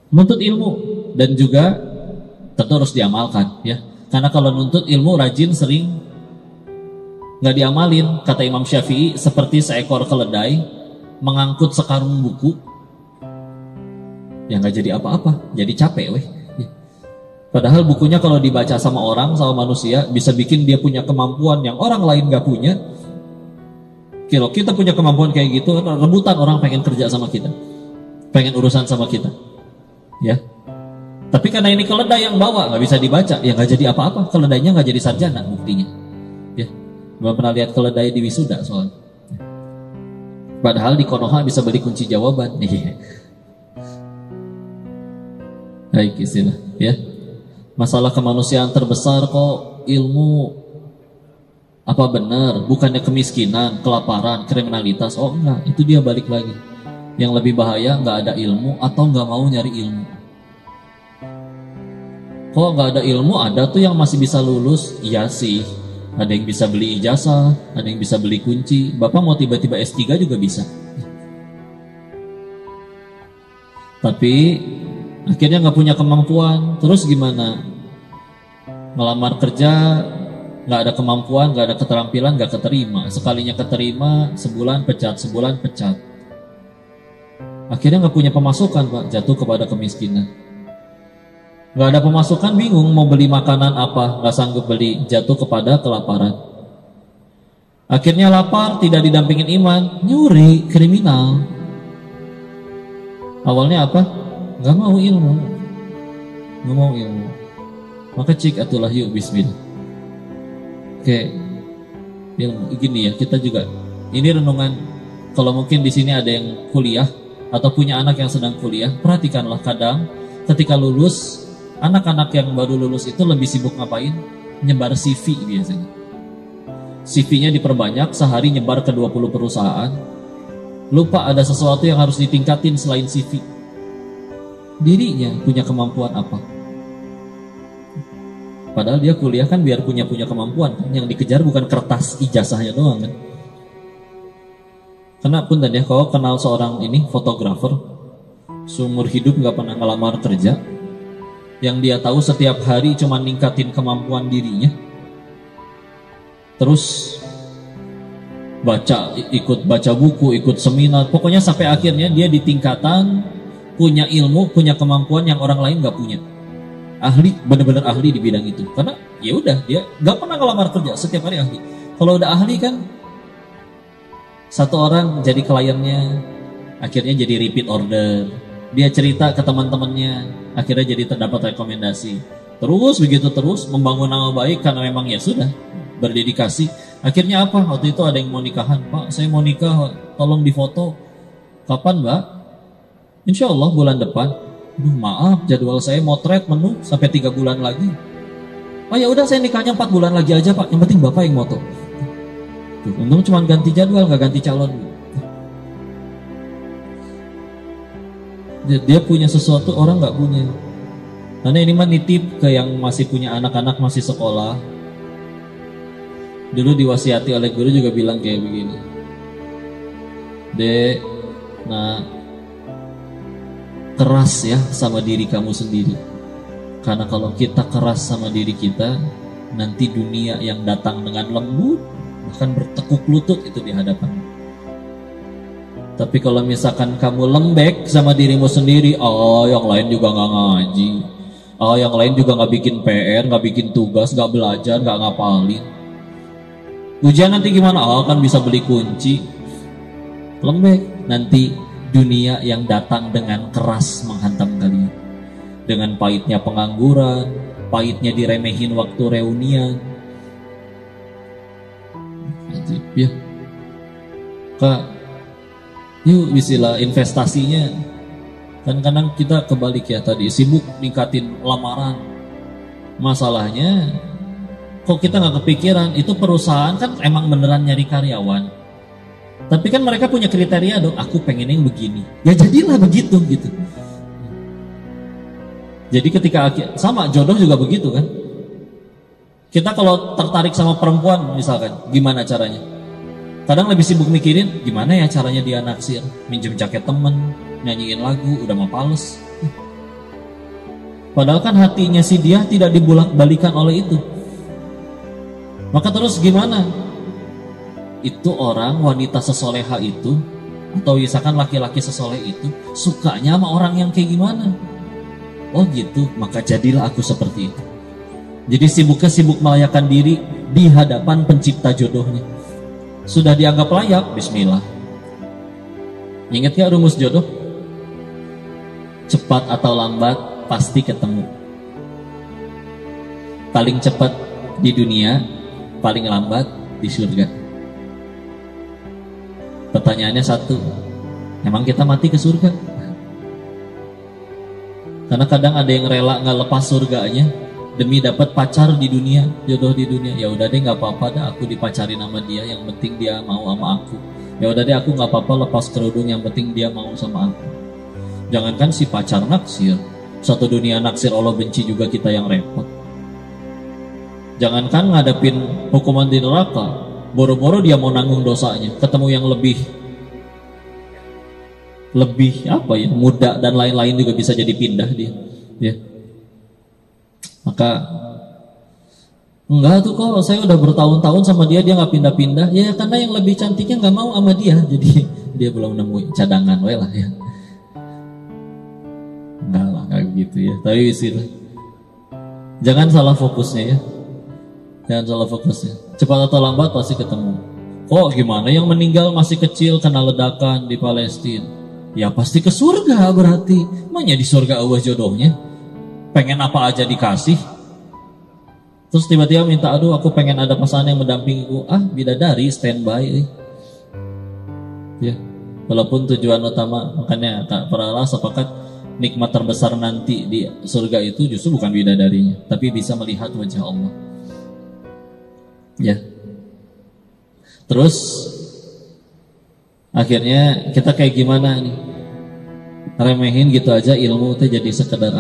Nuntut ilmu dan juga tentu harus diamalkan ya. Karena kalau nuntut ilmu rajin sering nggak diamalin, kata Imam Syafi'i, seperti seekor keledai mengangkut sekarung buku, ya nggak jadi apa-apa, jadi capek weh. Padahal bukunya kalau dibaca sama orang, sama manusia, bisa bikin dia punya kemampuan yang orang lain nggak punya. Kalau kita punya kemampuan kayak gitu, rebutan orang pengen kerja sama kita, pengen urusan sama kita, ya. Tapi karena ini keledai yang bawa, nggak bisa dibaca, ya nggak jadi apa-apa. Keledainya nggak jadi sarjana buktinya, ya. Belum pernah lihat keledai di wisuda soalnya. Padahal di Konoha bisa beli kunci jawaban. Baik istilah, ya. Masalah kemanusiaan terbesar kok ilmu. Apa benar? Bukannya kemiskinan, kelaparan, kriminalitas? Oh enggak, itu dia balik lagi. Yang lebih bahaya nggak ada ilmu atau nggak mau nyari ilmu. Kok nggak ada ilmu? Ada tuh yang masih bisa lulus, iya sih. Ada yang bisa beli ijazah, ada yang bisa beli kunci. Bapak mau tiba-tiba S3 juga bisa. Tapi akhirnya nggak punya kemampuan. Terus gimana? Ngelamar kerja nggak ada kemampuan, nggak ada keterampilan, nggak keterima. Sekalinya keterima, sebulan pecat, sebulan pecat. Akhirnya nggak punya pemasukan, Pak. Jatuh kepada kemiskinan. Nggak ada pemasukan, bingung mau beli makanan apa, nggak sanggup beli, jatuh kepada kelaparan. Akhirnya lapar, tidak didampingin iman, nyuri, kriminal. Awalnya apa? Nggak mau ilmu, nggak mau ilmu. Maka cik atulah yuk bismillah. Oke, ilmu gini ya, kita juga ini renungan. Kalau mungkin di sini ada yang kuliah atau punya anak yang sedang kuliah, perhatikanlah kadang ketika lulus. Anak-anak yang baru lulus itu lebih sibuk ngapain? Nyebar CV biasanya. CV-nya diperbanyak, sehari nyebar ke 20 perusahaan. Lupa ada sesuatu yang harus ditingkatin selain CV. Dirinya punya kemampuan apa? Padahal dia kuliah kan biar punya kemampuan. Yang dikejar bukan kertas ijazahnya doang kan. Karena pun dan ya, kalau kenal seorang ini fotografer, seumur hidup gak pernah ngelamar kerja. Yang dia tahu setiap hari cuma ningkatin kemampuan dirinya. Terus ikut baca buku, ikut seminar. Pokoknya sampai akhirnya dia di tingkatan punya ilmu, punya kemampuan yang orang lain gak punya. Ahli, benar-benar ahli di bidang itu. Karena ya udah dia gak pernah ngelamar kerja, setiap hari ahli. Kalau udah ahli kan satu orang jadi kliennya, akhirnya jadi repeat order. Dia cerita ke teman-temannya, akhirnya jadi terdapat rekomendasi. Terus begitu terus membangun nama baik karena memang ya sudah berdedikasi. Akhirnya apa? Waktu itu ada yang mau nikahan, Pak, saya mau nikah, tolong difoto. Kapan, Mbak? Insya Allah bulan depan. Duh, maaf, jadwal saya motret menu sampai 3 bulan lagi. Oh ya udah, saya nikahnya 4 bulan lagi aja, Pak. Yang penting Bapak yang moto. Tuh, untung cuma ganti jadwal, nggak ganti calon. Dia punya sesuatu orang nggak punya. Karena ini mah nitip ke yang masih punya anak-anak masih sekolah. Dulu diwasiati oleh guru juga bilang kayak begini. Dek, nah keras ya sama diri kamu sendiri. Karena kalau kita keras sama diri kita, nanti dunia yang datang dengan lembut bahkan bertekuk lutut itu di hadapan. Tapi kalau misalkan kamu lembek sama dirimu sendiri, yang lain juga nggak ngaji, yang lain juga nggak bikin PR, nggak bikin tugas, nggak belajar, nggak ngapalin. Ujian nanti gimana? Kan bisa beli kunci. Lembek, nanti dunia yang datang dengan keras menghantam kalian. Dengan pahitnya pengangguran, pahitnya diremehin waktu reunian. Ajib ya. Kak, yuk istilah investasinya. Kan kadang kita kebalik ya tadi, sibuk ningkatin lamaran. Masalahnya kok kita nggak kepikiran, itu perusahaan kan emang beneran nyari karyawan. Tapi kan mereka punya kriteria dong, aku pengen yang begini. Ya jadilah begitu gitu. Jadi ketika sama jodoh juga begitu kan. Kita kalau tertarik sama perempuan misalkan, gimana caranya? Kadang lebih sibuk mikirin gimana ya caranya dia naksir, minjem jaket temen, nyanyiin lagu, udah mau pales. Padahal kan hatinya si dia tidak dibulak-balikan oleh itu. Maka terus gimana? Itu orang, wanita sesoleha itu, atau misalkan laki-laki sesoleh itu, sukanya sama orang yang kayak gimana? Oh gitu, maka jadilah aku seperti itu. Jadi sibuk melayakan diri di hadapan pencipta jodohnya. Sudah dianggap layak, bismillah. Ingat gak rumus jodoh? Cepat atau lambat pasti ketemu. Paling cepat di dunia, paling lambat di surga. Pertanyaannya satu, emang kita mati ke surga? Karena kadang ada yang rela nggak lepas surganya demi dapat pacar di dunia, jodoh di dunia. Ya udah deh, nggak apa-apa dah, aku dipacarin sama dia, yang penting dia mau sama aku. Ya udah deh, aku nggak apa-apa lepas kerudung, yang penting dia mau sama aku. Jangankan si pacar naksir, satu dunia naksir Allah benci juga kita yang repot. Jangankan ngadepin hukuman di neraka, boro-boro dia mau nanggung dosanya, ketemu yang lebih apa ya, muda dan lain-lain juga bisa jadi pindah dia, ya. Maka enggak tuh, kok saya udah bertahun-tahun sama dia nggak pindah-pindah, ya karena yang lebih cantiknya nggak mau sama dia, jadi dia belum nemu cadangan, we lah ya. Enggak lah, kayak gitu ya. Tapi istilah, jangan salah fokusnya ya. Jangan salah fokusnya. Cepat atau lambat pasti ketemu. Kok gimana yang meninggal masih kecil kena ledakan di Palestina? Ya pasti ke surga berarti. Makanya di surga Allah jodohnya. Pengen apa aja dikasih. Terus tiba-tiba minta, aduh aku pengen ada pasangan yang mendampingiku. Ah, bidadari standby. Ya, walaupun tujuan utama, makanya para Allah sepakat nikmat terbesar nanti di surga itu justru bukan bidadarinya, tapi bisa melihat wajah Allah. Ya. Terus akhirnya kita kayak gimana nih? Remehin gitu aja ilmu teh jadi sekedar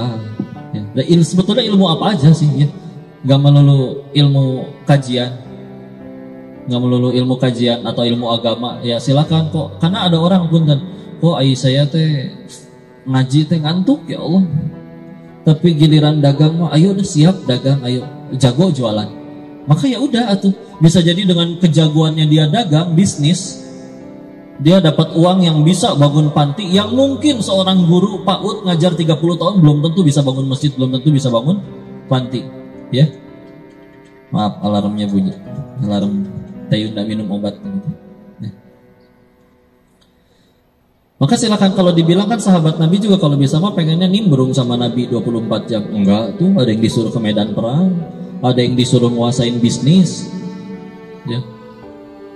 ya. Sebetulnya ilmu apa aja sih ya? Gak melulu ilmu kajian, gak melulu ilmu kajian atau ilmu agama. Ya silakan kok. Karena ada orang pun kan, kok ayah saya teh ngaji teh ngantuk ya Allah. Tapi giliran dagang mah, ayo udah siap dagang, ayo jago jualan. Maka ya udah atuh, bisa jadi dengan kejagoannya dia dagang bisnis, dia dapat uang yang bisa bangun panti, yang mungkin seorang guru PAUD ngajar 30 tahun belum tentu bisa bangun masjid, belum tentu bisa bangun panti. Ya, maaf alarmnya bunyi, alarm Tayu nggak minum obat gitu. Ya. Maka silakan, kalau dibilang kan sahabat Nabi juga kalau bisa mah pengennya nimbrung sama Nabi 24 jam. Enggak tuh, ada yang disuruh ke medan perang, ada yang disuruh nguasain bisnis. Ya.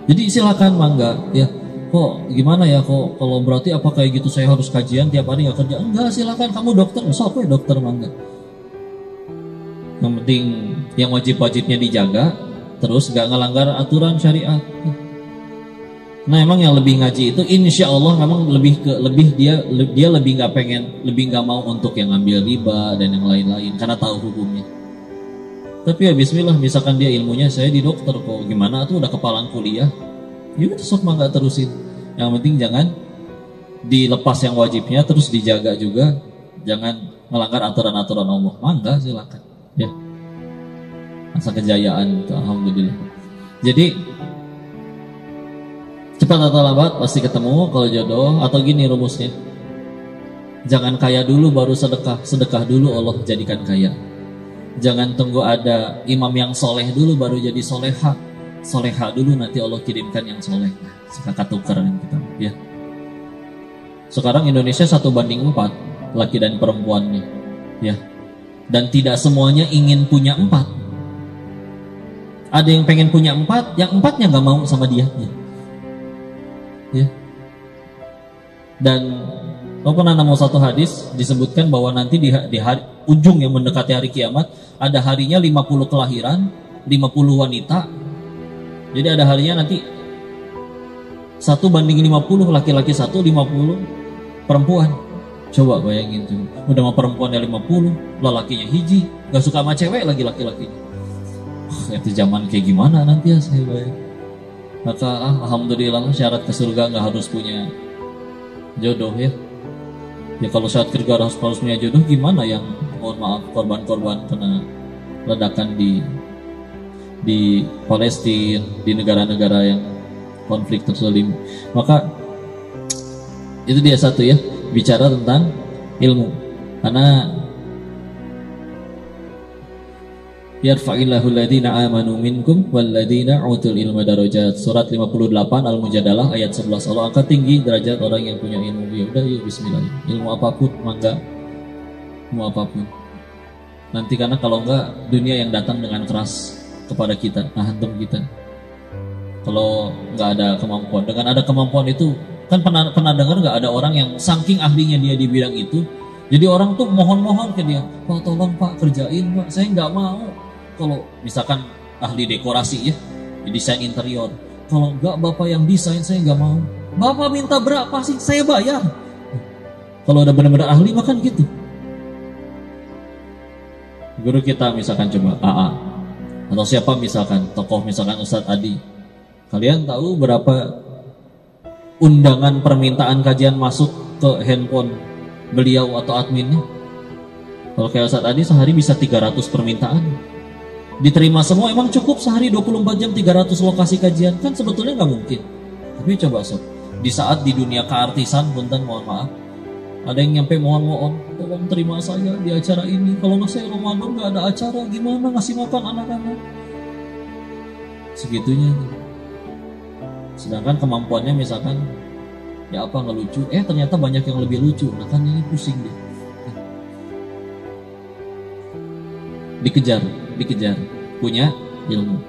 Jadi silakan mangga ya. Kok gimana ya, kok kalau berarti apa kayak gitu saya harus kajian tiap hari nggak kerja? Enggak, silakan kamu dokter, sok ya dokter mangga. Yang penting yang wajib-wajibnya dijaga, terus gak ngelanggar aturan syariat. Nah emang yang lebih ngaji itu insya Allah memang dia lebih nggak pengen, lebih nggak mau untuk yang ngambil riba dan yang lain-lain karena tahu hukumnya. Tapi ya bismillah, misalkan dia ilmunya saya di dokter kok gimana tuh udah kepalang kuliah, ya udah sok mah nggak terusin. Yang penting jangan dilepas yang wajibnya, terus dijaga juga, jangan melanggar aturan-aturan Allah. Mangga silakan. Ya, masa kejayaan itu alhamdulillah. Jadi cepat atau lambat pasti ketemu kalau jodoh. Atau gini rumusnya, jangan kaya dulu baru sedekah, sedekah dulu Allah jadikan kaya. Jangan tunggu ada imam yang soleh dulu baru jadi soleha, soleha dulu nanti Allah kirimkan yang soleh. Suka tukar kita ya. Sekarang Indonesia 1:4 laki dan perempuannya ya. Dan tidak semuanya ingin punya 4. Ada yang pengen punya 4, yang 4-nya gak mau sama dia ya. Dan lo pernah nemu satu hadis disebutkan bahwa nanti di hari ujung yang mendekati hari kiamat, ada harinya 50 kelahiran, 50 wanita. Jadi ada harinya nanti 1:50, laki-laki 1, 50 perempuan. Coba bayangin tuh, udah sama perempuannya 50, lelakinya hiji, gak suka sama cewek lagi laki-lakinya. Itu zaman kayak gimana nanti ya saya bayang. Maka alhamdulillah syarat ke surga gak harus punya jodoh ya. Ya kalau syarat ke surga harus punya jodoh, gimana yang mohon maaf korban-korban kena ledakan di Palestina, di negara-negara yang konflik terselim. Maka itu dia satu ya, bicara tentang ilmu. Karena yarfa'illahu alladhina amanu minkum walladhina utul ilma darajat. Surat 58 Al-Mujadalah ayat 11. Allah angkat tinggi derajat orang yang punya ilmu. Ya udah, yuk bismillah. Ilmu apapun, mangga. Ilmu apapun. Nanti karena kalau enggak, dunia yang datang dengan keras kepada kita, hantam kita. Kalau nggak ada kemampuan, dengan ada kemampuan itu kan pernah dengar nggak ada orang yang saking ahlinya dia di bidang itu, jadi orang tuh mohon-mohon ke dia, Pak tolong Pak kerjain Pak, saya nggak mau. Kalau misalkan ahli dekorasi ya, di desain interior, kalau nggak Bapak yang desain saya nggak mau. Bapak minta berapa sih? Saya bayar. Kalau udah benar-benar ahli makan gitu. Guru kita misalkan coba AA, atau siapa misalkan tokoh misalkan Ustadz Adi, kalian tahu berapa undangan permintaan kajian masuk ke handphone beliau atau adminnya? Kalau kayak Ustadz Adi sehari bisa 300 permintaan, diterima semua. Emang cukup sehari 24 jam 300 lokasi kajian? Kan sebetulnya nggak mungkin. Tapi coba sob, di saat di dunia keartisan punten mohon maaf, ada yang nyampe mohon tolong terima saya di acara ini. Kalau nggak saya Ramadan nggak ada acara, gimana ngasih makan anak-anak? Segitunya. Sedangkan kemampuannya misalkan ya apa ngelucu, ternyata banyak yang lebih lucu. Nah kan ini pusing deh. Dikejar punya ilmu.